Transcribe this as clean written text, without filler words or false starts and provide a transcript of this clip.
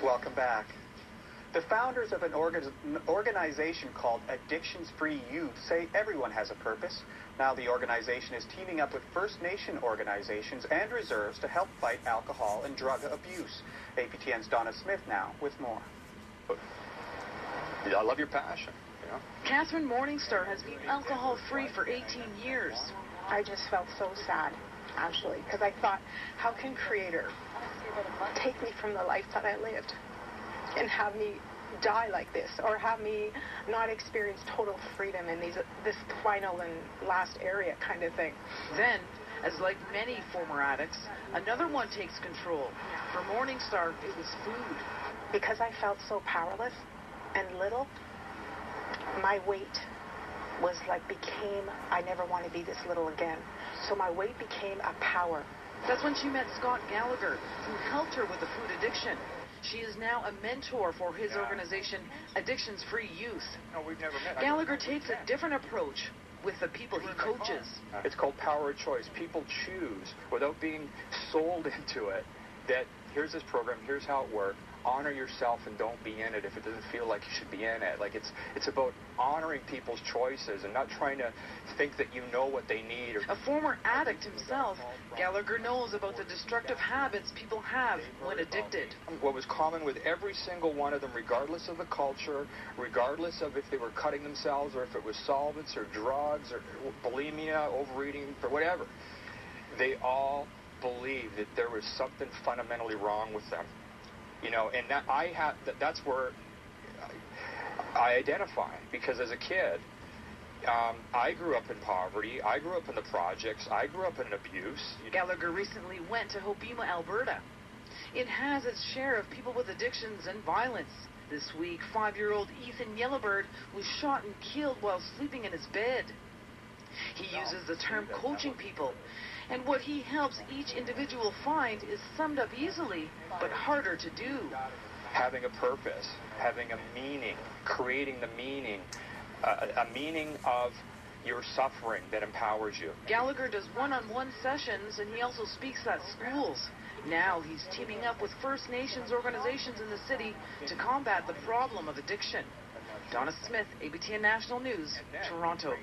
Welcome back. The founders of an organization called Addictions Free Youth say everyone has a purpose. Now the organization is teaming up with First Nation organizations and reserves to help fight alcohol and drug abuse. APTN's Donna Smith now with more. I love your passion. You know? Catherine Morningstar has been alcohol-free for 18 years. I just felt so sad, actually, because I thought, how can Creator take me from the life that I lived and have me die like this, or have me not experience total freedom in this final and last area kind of thing. Then, as like many former addicts, another one takes control. For Morningstar, it was food. Because I felt so powerless and little, my weight I never want to be this little again. So my weight became a power. That's when she met Scott Gallagher, who helped her with the food addiction. She is now a mentor for his organization, Addictions Free Youth. No, we've never met. Gallagher takes a different approach with the people he coaches. It's called power of choice. People choose, without being sold into it, that here's this program, here's how it works. Honor yourself and don't be in it if it doesn't feel like you should be in it. Like it's about honoring people's choices and not trying to think that you know what they need. A former addict himself, Gallagher knows about the destructive habits people have when addicted. What was common with every single one of them, regardless of the culture, regardless of if they were cutting themselves or if it was solvents or drugs or bulimia, overeating, or whatever, they all believed that there was something fundamentally wrong with them. You know, and that's where I identify, because as a kid, I grew up in poverty, I grew up in the projects, I grew up in abuse. Gallagher recently went to Hobbema, Alberta. It has its share of people with addictions and violence. This week, 5-year-old Ethan Yellowbird was shot and killed while sleeping in his bed. He uses the term coaching people, and what he helps each individual find is summed up easily, but harder to do. Having a purpose, having a meaning, creating the meaning, a meaning of your suffering that empowers you. Gallagher does one-on-one sessions, and he also speaks at schools. Now he's teaming up with First Nations organizations in the city to combat the problem of addiction. Donna Smith, APTN National News, Toronto.